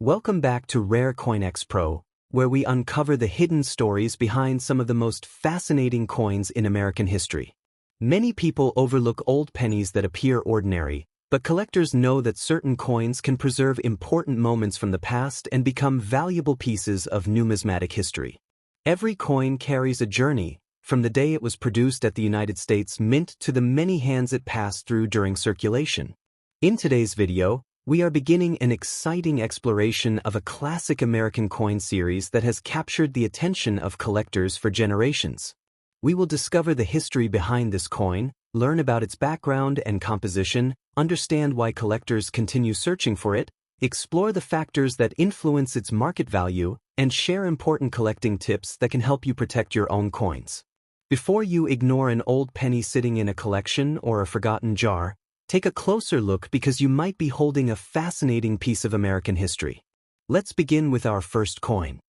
Welcome back to Rare CoinX PRO, where we uncover the hidden stories behind some of the most fascinating coins in American history. Many people overlook old pennies that appear ordinary, but collectors know that certain coins can preserve important moments from the past and become valuable pieces of numismatic history. Every coin carries a journey, from the day it was produced at the United States Mint to the many hands it passed through during circulation. In today's video, we are beginning an exciting exploration of a classic American coin series that has captured the attention of collectors for generations. We will discover the history behind this coin, learn about its background and composition, understand why collectors continue searching for it, explore the factors that influence its market value, and share important collecting tips that can help you protect your own coins. Before you ignore an old penny sitting in a collection or a forgotten jar, take a closer look because you might be holding a fascinating piece of American history. Let's begin with our first coin.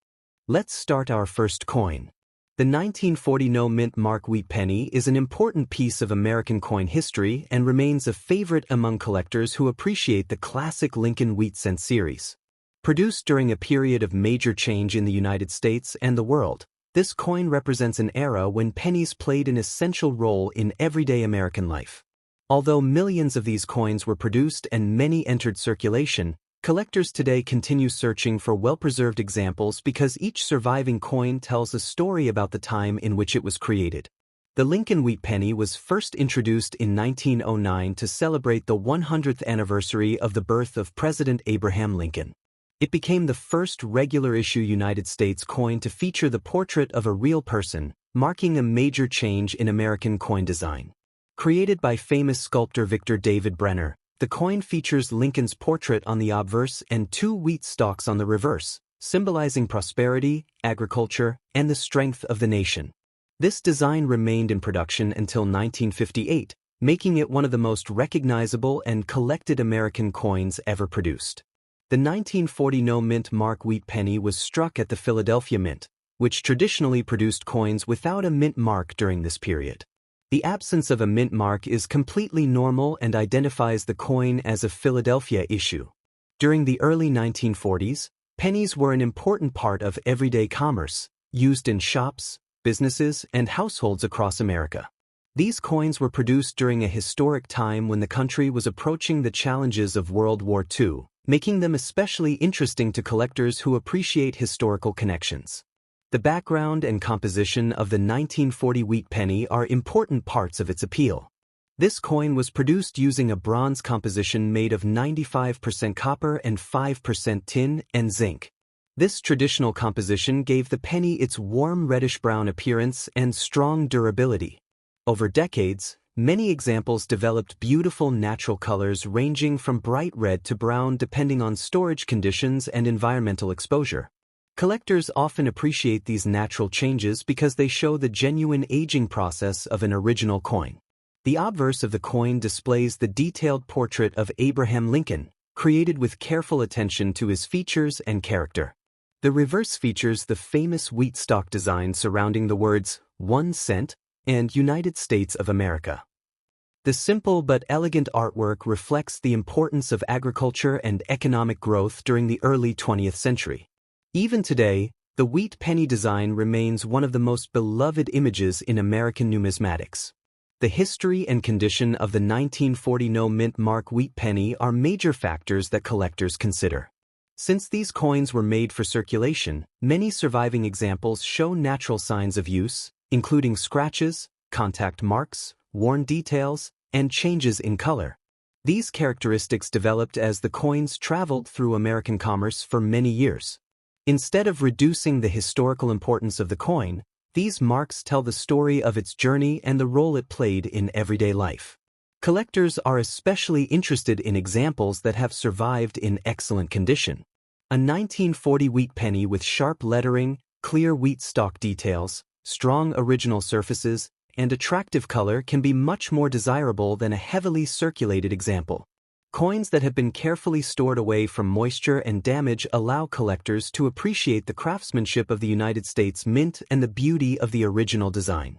Let's start our first coin. The 1940 no-mint mark wheat penny is an important piece of American coin history and remains a favorite among collectors who appreciate the classic Lincoln wheat cent series. Produced during a period of major change in the United States and the world, this coin represents an era when pennies played an essential role in everyday American life. Although millions of these coins were produced and many entered circulation, collectors today continue searching for well-preserved examples because each surviving coin tells a story about the time in which it was created. The Lincoln wheat penny was first introduced in 1909 to celebrate the 100th anniversary of the birth of President Abraham Lincoln. It became the first regular-issue United States coin to feature the portrait of a real person, marking a major change in American coin design. Created by famous sculptor Victor David Brenner, the coin features Lincoln's portrait on the obverse and two wheat stalks on the reverse, symbolizing prosperity, agriculture, and the strength of the nation. This design remained in production until 1958, making it one of the most recognizable and collected American coins ever produced. The 1940 no-mint mark wheat penny was struck at the Philadelphia Mint, which traditionally produced coins without a mint mark during this period. The absence of a mint mark is completely normal and identifies the coin as a Philadelphia issue. During the early 1940s, pennies were an important part of everyday commerce, used in shops, businesses, and households across America. These coins were produced during a historic time when the country was approaching the challenges of World War II, making them especially interesting to collectors who appreciate historical connections. The background and composition of the 1940 wheat penny are important parts of its appeal. This coin was produced using a bronze composition made of 95% copper and 5% tin and zinc. This traditional composition gave the penny its warm reddish-brown appearance and strong durability. Over decades, many examples developed beautiful natural colors ranging from bright red to brown depending on storage conditions and environmental exposure. Collectors often appreciate these natural changes because they show the genuine aging process of an original coin. The obverse of the coin displays the detailed portrait of Abraham Lincoln, created with careful attention to his features and character. The reverse features the famous wheat stalk design surrounding the words 1 cent and United States of America. The simple but elegant artwork reflects the importance of agriculture and economic growth during the early 20th century. Even today, the wheat penny design remains one of the most beloved images in American numismatics. The history and condition of the 1940 no-mint mark wheat penny are major factors that collectors consider. Since these coins were made for circulation, many surviving examples show natural signs of use, including scratches, contact marks, worn details, and changes in color. These characteristics developed as the coins traveled through American commerce for many years. Instead of reducing the historical importance of the coin, these marks tell the story of its journey and the role it played in everyday life. Collectors are especially interested in examples that have survived in excellent condition. A 1940 wheat penny with sharp lettering, clear wheat stalk details, strong original surfaces, and attractive color can be much more desirable than a heavily circulated example. Coins that have been carefully stored away from moisture and damage allow collectors to appreciate the craftsmanship of the United States Mint and the beauty of the original design.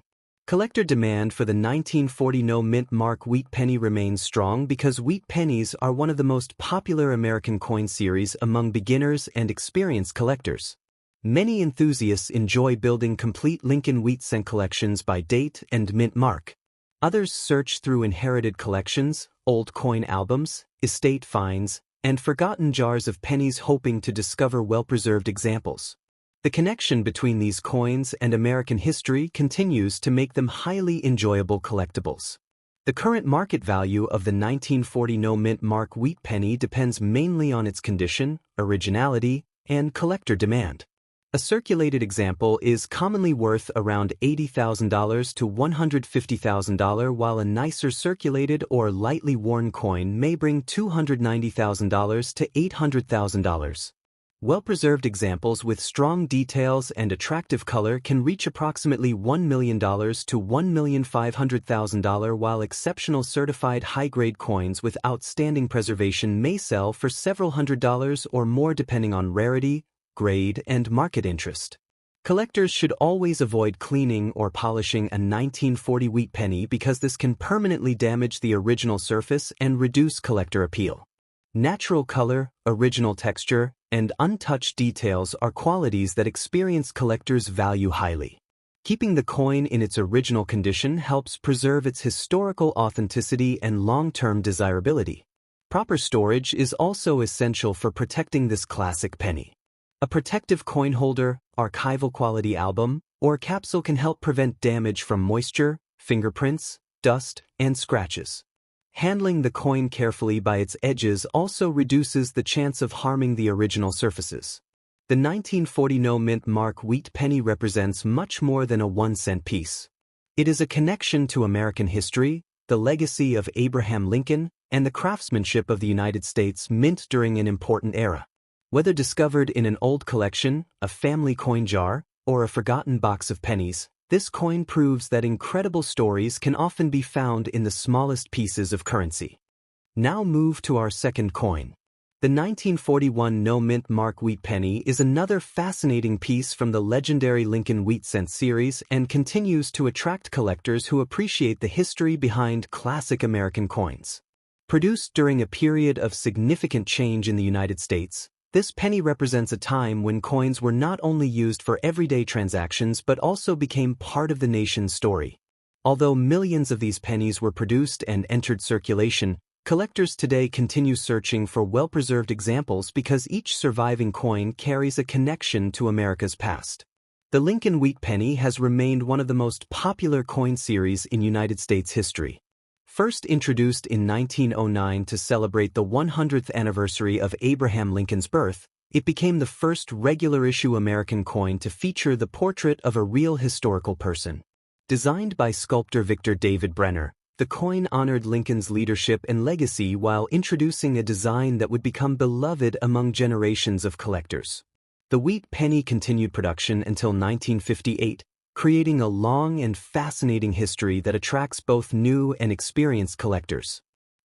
Collector demand for the 1940 no-mint mark wheat penny remains strong because wheat pennies are one of the most popular American coin series among beginners and experienced collectors. Many enthusiasts enjoy building complete Lincoln wheat cent collections by date and mint mark. Others search through inherited collections, old coin albums, estate finds, and forgotten jars of pennies hoping to discover well-preserved examples. The connection between these coins and American history continues to make them highly enjoyable collectibles. The current market value of the 1940 no-mint mark wheat penny depends mainly on its condition, originality, and collector demand. A circulated example is commonly worth around $80,000 to $150,000, while a nicer circulated or lightly worn coin may bring $290,000 to $800,000. Well-preserved examples with strong details and attractive color can reach approximately $1 million to $1,500,000, while exceptional certified high-grade coins with outstanding preservation may sell for several $100s or more depending on rarity, grade, and market interest. Collectors should always avoid cleaning or polishing a 1940 wheat penny because this can permanently damage the original surface and reduce collector appeal. Natural color, original texture, and untouched details are qualities that experienced collectors value highly. Keeping the coin in its original condition helps preserve its historical authenticity and long-term desirability. Proper storage is also essential for protecting this classic penny. A protective coin holder, archival quality album, or capsule can help prevent damage from moisture, fingerprints, dust, and scratches. Handling the coin carefully by its edges also reduces the chance of harming the original surfaces. The 1940 no-mint mark wheat penny represents much more than a 1-cent piece. It is a connection to American history, the legacy of Abraham Lincoln, and the craftsmanship of the United States Mint during an important era. Whether discovered in an old collection, a family coin jar, or a forgotten box of pennies, this coin proves that incredible stories can often be found in the smallest pieces of currency. Now move to our second coin. The 1941 no-mint mark wheat penny is another fascinating piece from the legendary Lincoln wheat cent series and continues to attract collectors who appreciate the history behind classic American coins. Produced during a period of significant change in the United States, this penny represents a time when coins were not only used for everyday transactions but also became part of the nation's story. Although millions of these pennies were produced and entered circulation, collectors today continue searching for well-preserved examples because each surviving coin carries a connection to America's past. The Lincoln wheat penny has remained one of the most popular coin series in United States history. First introduced in 1909 to celebrate the 100th anniversary of Abraham Lincoln's birth, it became the first regular-issue American coin to feature the portrait of a real historical person. Designed by sculptor Victor David Brenner, the coin honored Lincoln's leadership and legacy while introducing a design that would become beloved among generations of collectors. The wheat penny continued production until 1958, creating a long and fascinating history that attracts both new and experienced collectors.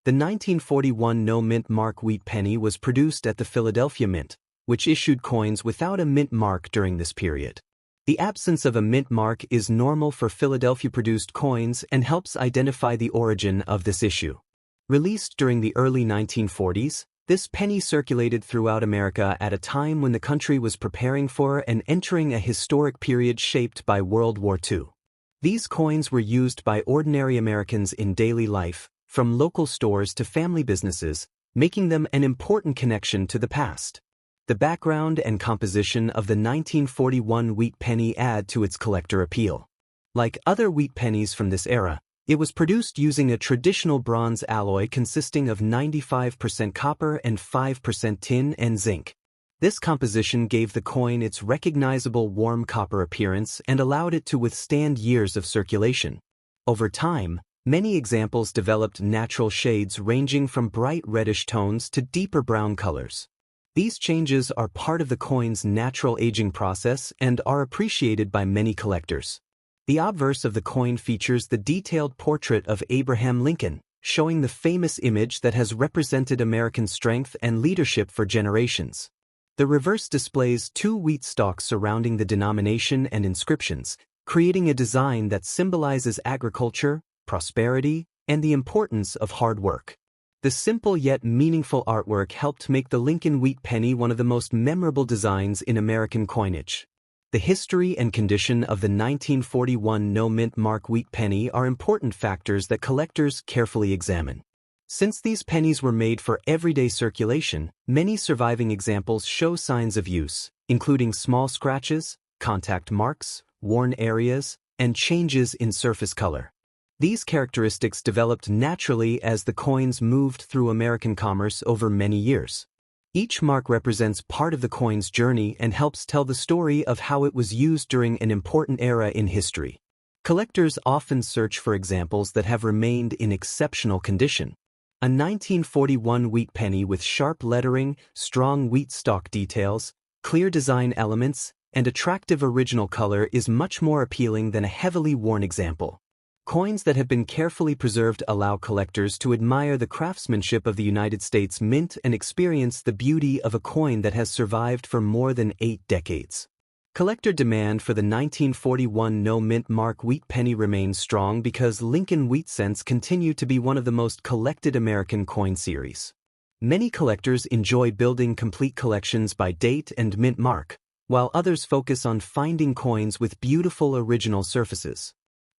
The 1941 no-mint mark wheat penny was produced at the Philadelphia Mint, which issued coins without a mint mark during this period. The absence of a mint mark is normal for Philadelphia-produced coins and helps identify the origin of this issue. Released during the early 1940s, this penny circulated throughout America at a time when the country was preparing for and entering a historic period shaped by World War II. These coins were used by ordinary Americans in daily life, from local stores to family businesses, making them an important connection to the past. The background and composition of the 1941 wheat penny add to its collector appeal. Like other wheat pennies from this era, it was produced using a traditional bronze alloy consisting of 95% copper and 5% tin and zinc. This composition gave the coin its recognizable warm copper appearance and allowed it to withstand years of circulation. Over time, many examples developed natural shades ranging from bright reddish tones to deeper brown colors. These changes are part of the coin's natural aging process and are appreciated by many collectors. The obverse of the coin features the detailed portrait of Abraham Lincoln, showing the famous image that has represented American strength and leadership for generations. The reverse displays two wheat stalks surrounding the denomination and inscriptions, creating a design that symbolizes agriculture, prosperity, and the importance of hard work. The simple yet meaningful artwork helped make the Lincoln Wheat Penny one of the most memorable designs in American coinage. The history and condition of the 1941 no-mint mark wheat penny are important factors that collectors carefully examine. Since these pennies were made for everyday circulation, many surviving examples show signs of use, including small scratches, contact marks, worn areas, and changes in surface color. These characteristics developed naturally as the coins moved through American commerce over many years. Each mark represents part of the coin's journey and helps tell the story of how it was used during an important era in history. Collectors often search for examples that have remained in exceptional condition. A 1941 wheat penny with sharp lettering, strong wheat stalk details, clear design elements, and attractive original color is much more appealing than a heavily worn example. Coins that have been carefully preserved allow collectors to admire the craftsmanship of the United States Mint and experience the beauty of a coin that has survived for more than 8 decades. Collector demand for the 1941 no-mint mark wheat penny remains strong because Lincoln Wheat Cents continue to be one of the most collected American coin series. Many collectors enjoy building complete collections by date and mint mark, while others focus on finding coins with beautiful original surfaces.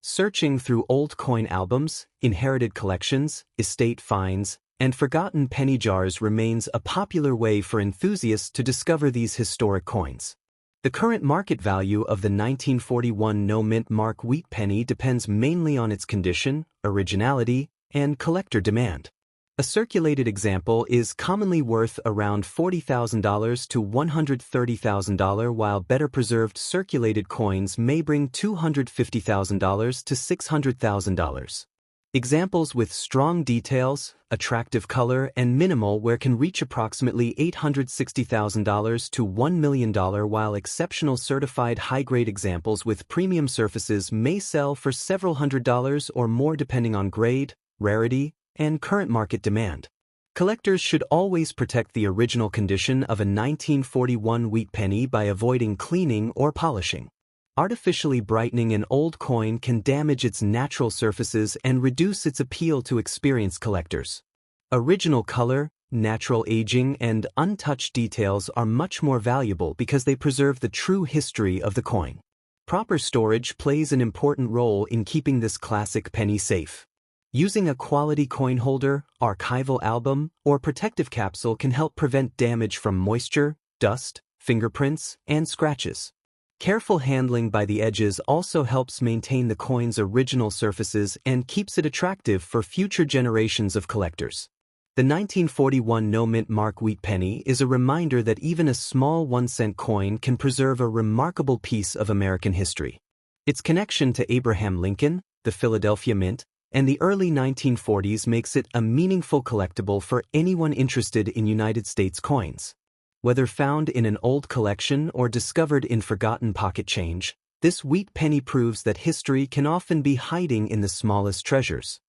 Searching through old coin albums, inherited collections, estate finds, and forgotten penny jars remains a popular way for enthusiasts to discover these historic coins. The current market value of the 1941 no-mint mark wheat penny depends mainly on its condition, originality, and collector demand. A circulated example is commonly worth around $40,000 to $130,000, while better preserved circulated coins may bring $250,000 to $600,000. Examples with strong details, attractive color, and minimal wear can reach approximately $860,000 to $1 million, while exceptional certified high-grade examples with premium surfaces may sell for several $100s or more depending on grade, rarity, and current market demand. Collectors should always protect the original condition of a 1941 wheat penny by avoiding cleaning or polishing. Artificially brightening an old coin can damage its natural surfaces and reduce its appeal to experienced collectors. Original color, natural aging, and untouched details are much more valuable because they preserve the true history of the coin. Proper storage plays an important role in keeping this classic penny safe. Using a quality coin holder, archival album, or protective capsule can help prevent damage from moisture, dust, fingerprints, and scratches. Careful handling by the edges also helps maintain the coin's original surfaces and keeps it attractive for future generations of collectors. The 1941 no-mint mark wheat penny is a reminder that even a small 1-cent coin can preserve a remarkable piece of American history. Its connection to Abraham Lincoln, the Philadelphia Mint, and the early 1940s makes it a meaningful collectible for anyone interested in United States coins. Whether found in an old collection or discovered in forgotten pocket change, this wheat penny proves that history can often be hiding in the smallest treasures.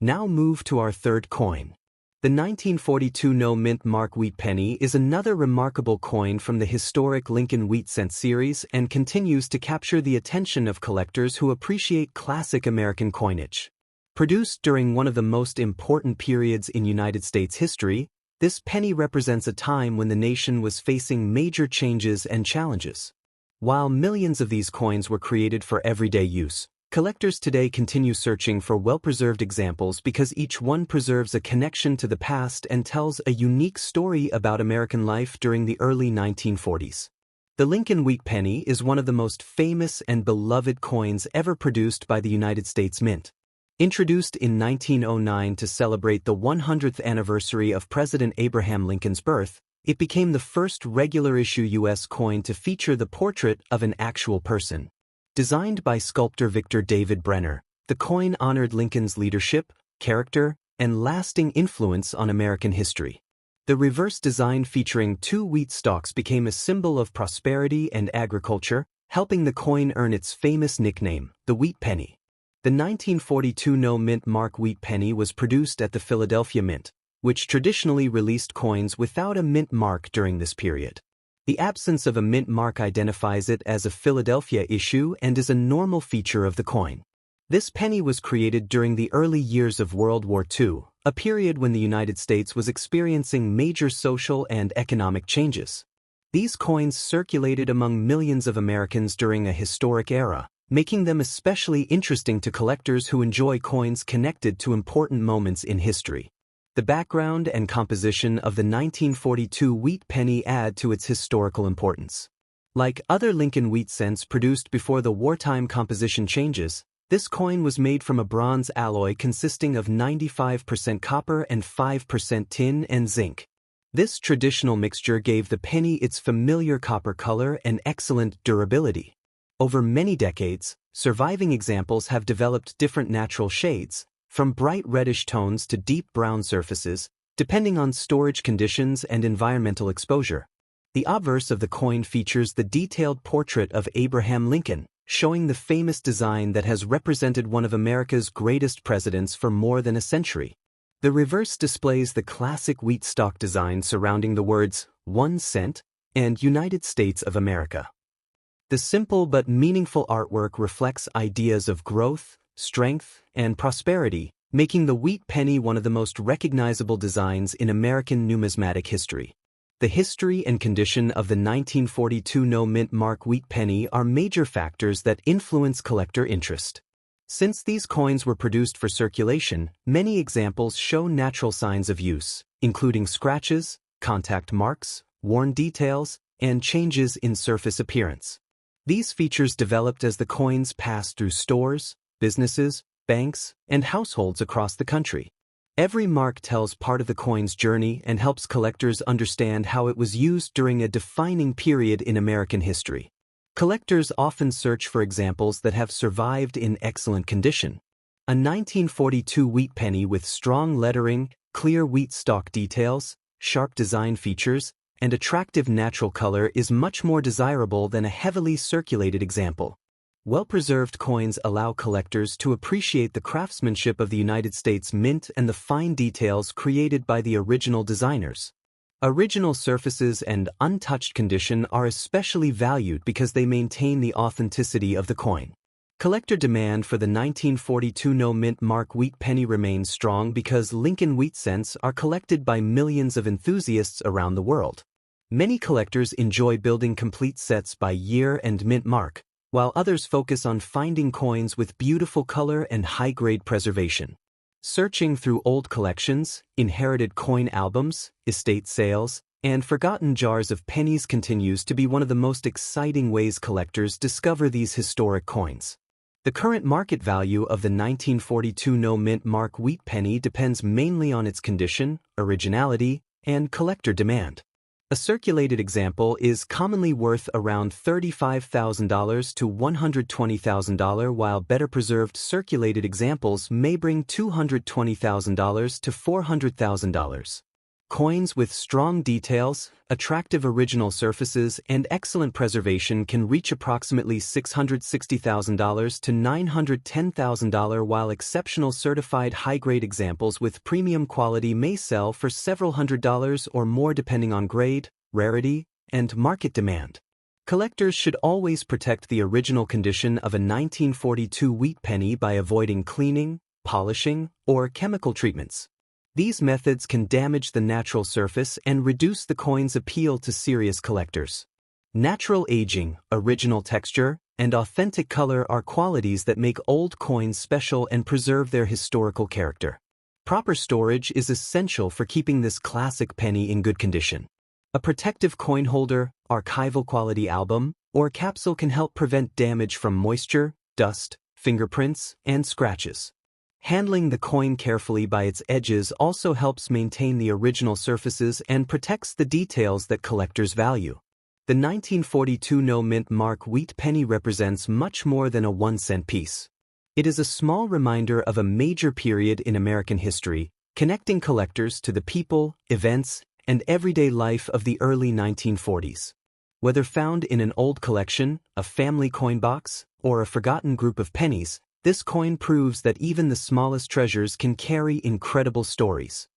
Now move to our third coin. The 1942 no-mint mark wheat penny is another remarkable coin from the historic Lincoln Wheat Cent series and continues to capture the attention of collectors who appreciate classic American coinage. Produced during one of the most important periods in United States history, this penny represents a time when the nation was facing major changes and challenges. While millions of these coins were created for everyday use, collectors today continue searching for well-preserved examples because each one preserves a connection to the past and tells a unique story about American life during the early 1940s. The Lincoln Wheat Penny is one of the most famous and beloved coins ever produced by the United States Mint. Introduced in 1909 to celebrate the 100th anniversary of President Abraham Lincoln's birth, it became the first regular-issue U.S. coin to feature the portrait of an actual person. Designed by sculptor Victor David Brenner, the coin honored Lincoln's leadership, character, and lasting influence on American history. The reverse design featuring 2 wheat stalks became a symbol of prosperity and agriculture, helping the coin earn its famous nickname, the Wheat Penny. The 1942 no-mint mark wheat penny was produced at the Philadelphia Mint, which traditionally released coins without a mint mark during this period. The absence of a mint mark identifies it as a Philadelphia issue and is a normal feature of the coin. This penny was created during the early years of World War II, a period when the United States was experiencing major social and economic changes. These coins circulated among millions of Americans during a historic era, making them especially interesting to collectors who enjoy coins connected to important moments in history. The background and composition of the 1942 wheat penny add to its historical importance. Like other Lincoln wheat cents produced before the wartime composition changes, this coin was made from a bronze alloy consisting of 95% copper and 5% tin and zinc. This traditional mixture gave the penny its familiar copper color and excellent durability. Over many decades, surviving examples have developed different natural shades, from bright reddish tones to deep brown surfaces, depending on storage conditions and environmental exposure. The obverse of the coin features the detailed portrait of Abraham Lincoln, showing the famous design that has represented one of America's greatest presidents for more than a century. The reverse displays the classic wheat stalk design surrounding the words 1 cent and United States of America. The simple but meaningful artwork reflects ideas of growth, strength, and prosperity, making the wheat penny one of the most recognizable designs in American numismatic history. The history and condition of the 1942 no-mint mark wheat penny are major factors that influence collector interest. Since these coins were produced for circulation, many examples show natural signs of use, including scratches, contact marks, worn details, and changes in surface appearance. These features developed as the coins passed through stores, businesses, banks, and households across the country. Every mark tells part of the coin's journey and helps collectors understand how it was used during a defining period in American history. Collectors often search for examples that have survived in excellent condition. A 1942 wheat penny with strong lettering, clear wheat stalk details, sharp design features, and attractive natural color is much more desirable than a heavily circulated example. Well-preserved coins allow collectors to appreciate the craftsmanship of the United States Mint and the fine details created by the original designers. Original surfaces and untouched condition are especially valued because they maintain the authenticity of the coin. Collector demand for the 1942 no-mint mark wheat penny remains strong because Lincoln wheat cents are collected by millions of enthusiasts around the world. Many collectors enjoy building complete sets by year and mint mark, while others focus on finding coins with beautiful color and high-grade preservation. Searching through old collections, inherited coin albums, estate sales, and forgotten jars of pennies continues to be one of the most exciting ways collectors discover these historic coins. The current market value of the 1942 no-mint mark wheat penny depends mainly on its condition, originality, and collector demand. A circulated example is commonly worth around $35,000 to $120,000, while better preserved circulated examples may bring $220,000 to $400,000. Coins with strong details, attractive original surfaces, and excellent preservation can reach approximately $660,000 to $910,000, while exceptional certified high-grade examples with premium quality may sell for several $100s or more depending on grade, rarity, and market demand. Collectors should always protect the original condition of a 1942 wheat penny by avoiding cleaning, polishing, or chemical treatments. These methods can damage the natural surface and reduce the coin's appeal to serious collectors. Natural aging, original texture, and authentic color are qualities that make old coins special and preserve their historical character. Proper storage is essential for keeping this classic penny in good condition. A protective coin holder, archival quality album, or capsule can help prevent damage from moisture, dust, fingerprints, and scratches. Handling the coin carefully by its edges also helps maintain the original surfaces and protects the details that collectors value. The 1942 no-mint mark wheat penny represents much more than a 1-cent piece. It is a small reminder of a major period in American history, connecting collectors to the people, events, and everyday life of the early 1940s. Whether found in an old collection, a family coin box, or a forgotten group of pennies, this coin proves that even the smallest treasures can carry incredible stories.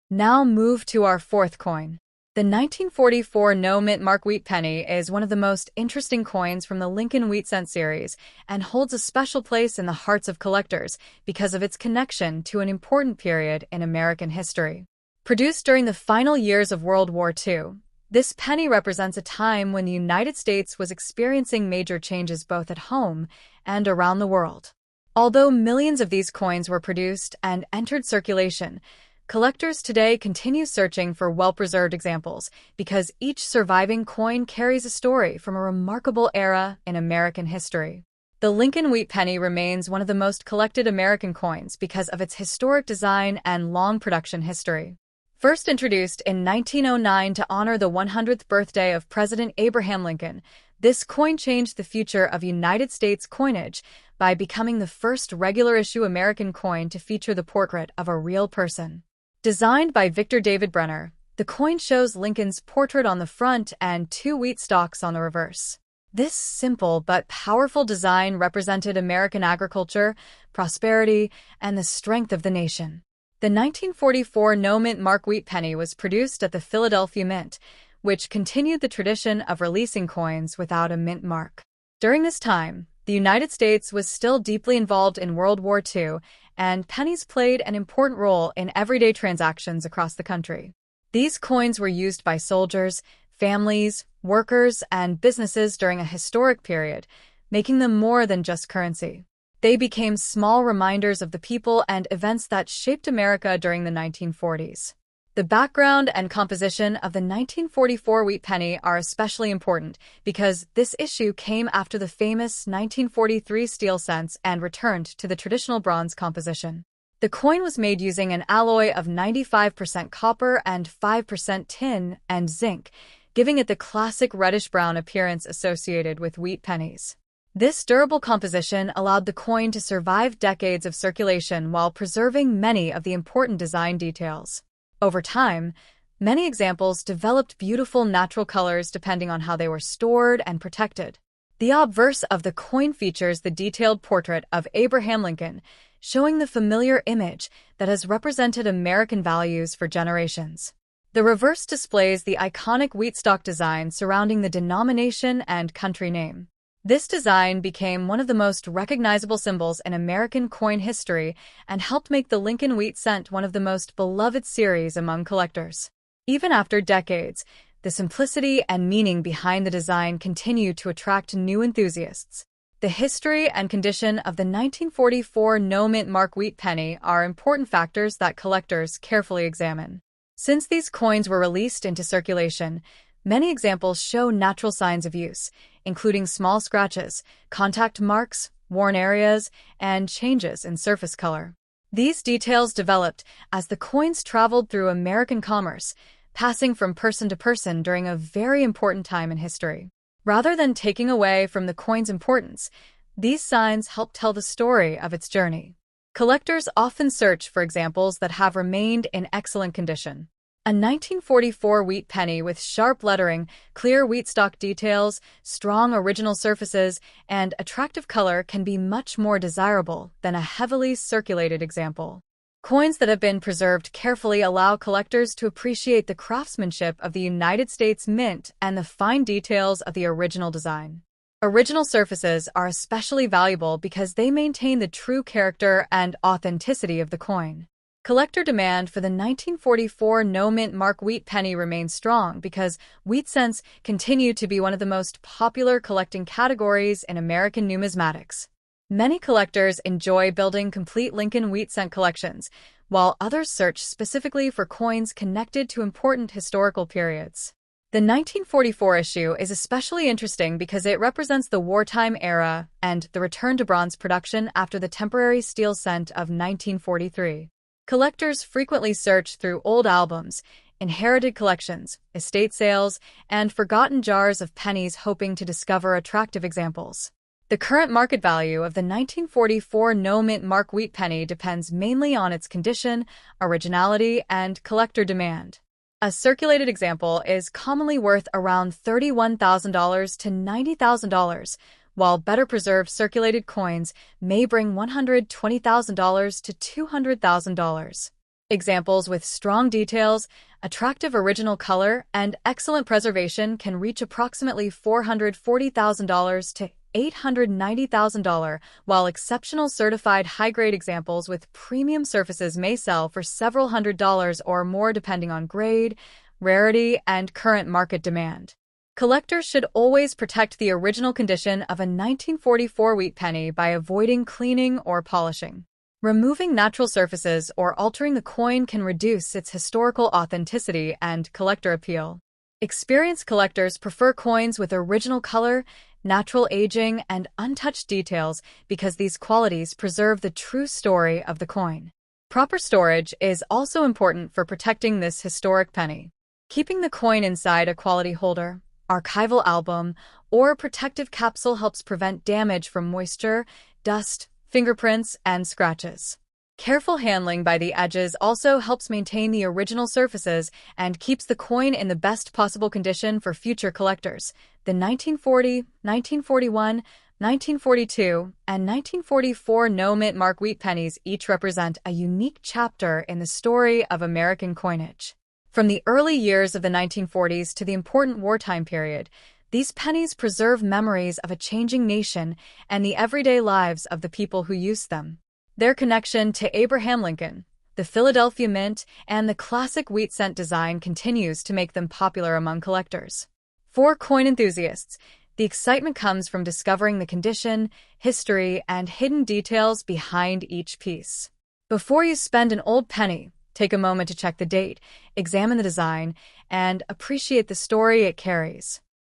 Now move to our fourth coin. The 1944 no-mint mark wheat penny is one of the most interesting coins from the Lincoln Wheat Cent series and holds a special place in the hearts of collectors because of its connection to an important period in American history. Produced during the final years of World War II, this penny represents a time when the United States was experiencing major changes both at home and around the world. Although millions of these coins were produced and entered circulation, collectors today continue searching for well-preserved examples because each surviving coin carries a story from a remarkable era in American history. The Lincoln Wheat Penny remains one of the most collected American coins because of its historic design and long production history. First introduced in 1909 to honor the 100th birthday of President Abraham Lincoln, this coin changed the future of United States coinage by becoming the first regular-issue American coin to feature the portrait of a real person. Designed by Victor David Brenner, the coin shows Lincoln's portrait on the front and 2 wheat stalks on the reverse. This simple but powerful design represented American agriculture, prosperity, and the strength of the nation. The 1944 no-mint mark wheat penny was produced at the Philadelphia Mint, which continued the tradition of releasing coins without a mint mark. During this time, the United States was still deeply involved in World War II, and pennies played an important role in everyday transactions across the country. These coins were used by soldiers, families, workers, and businesses during a historic period, making them more than just currency. They became small reminders of the people and events that shaped America during the 1940s. The background and composition of the 1944 wheat penny are especially important because this issue came after the famous 1943 steel cents and returned to the traditional bronze composition. The coin was made using an alloy of 95% copper and 5% tin and zinc, giving it the classic reddish-brown appearance associated with wheat pennies. This durable composition allowed the coin to survive decades of circulation while preserving many of the important design details. Over time, many examples developed beautiful natural colors depending on how they were stored and protected. The obverse of the coin features the detailed portrait of Abraham Lincoln, showing the familiar image that has represented American values for generations. The reverse displays the iconic wheat stalk design surrounding the denomination and country name. This design became one of the most recognizable symbols in American coin history and helped make the Lincoln Wheat Cent one of the most beloved series among collectors. Even after decades, the simplicity and meaning behind the design continue to attract new enthusiasts. The history and condition of the 1944 no-mint mark wheat penny are important factors that collectors carefully examine. Since these coins were released into circulation, many examples show natural signs of use, including small scratches, contact marks, worn areas, and changes in surface color. These details developed as the coins traveled through American commerce, passing from person to person during a very important time in history. Rather than taking away from the coin's importance, these signs help tell the story of its journey. Collectors often search for examples that have remained in excellent condition. A 1944 wheat penny with sharp lettering, clear wheat stalk details, strong original surfaces, and attractive color can be much more desirable than a heavily circulated example. Coins that have been preserved carefully allow collectors to appreciate the craftsmanship of the United States Mint and the fine details of the original design. Original surfaces are especially valuable because they maintain the true character and authenticity of the coin. Collector demand for the 1944 no-mint mark wheat penny remains strong because wheat cents continue to be one of the most popular collecting categories in American numismatics. Many collectors enjoy building complete Lincoln wheat cent collections, while others search specifically for coins connected to important historical periods. The 1944 issue is especially interesting because it represents the wartime era and the return to bronze production after the temporary steel cent of 1943. Collectors frequently search through old albums, inherited collections, estate sales, and forgotten jars of pennies hoping to discover attractive examples. The current market value of the 1944 no-mint mark wheat penny depends mainly on its condition, originality, and collector demand. A circulated example is commonly worth around $31,000 to $90,000, while better preserved circulated coins may bring $120,000 to $200,000. Examples with strong details, attractive original color, and excellent preservation can reach approximately $440,000 to $890,000, while exceptional certified high-grade examples with premium surfaces may sell for several $100s or more depending on grade, rarity, and current market demand. Collectors should always protect the original condition of a 1944 wheat penny by avoiding cleaning or polishing. Removing natural surfaces or altering the coin can reduce its historical authenticity and collector appeal. Experienced collectors prefer coins with original color, natural aging, and untouched details because these qualities preserve the true story of the coin. Proper storage is also important for protecting this historic penny. Keeping the coin inside a quality holder, archival album, or protective capsule helps prevent damage from moisture, dust, fingerprints, and scratches. Careful handling by the edges also helps maintain the original surfaces and keeps the coin in the best possible condition for future collectors. The 1940, 1941, 1942, and 1944 no-mint mark wheat pennies each represent a unique chapter in the story of American coinage. From the early years of the 1940s to the important wartime period, these pennies preserve memories of a changing nation and the everyday lives of the people who used them. Their connection to Abraham Lincoln, the Philadelphia Mint, and the classic wheat cent design continues to make them popular among collectors. For coin enthusiasts, the excitement comes from discovering the condition, history, and hidden details behind each piece. Before you spend an old penny, take a moment to check the date, examine the design, and appreciate the story it carries.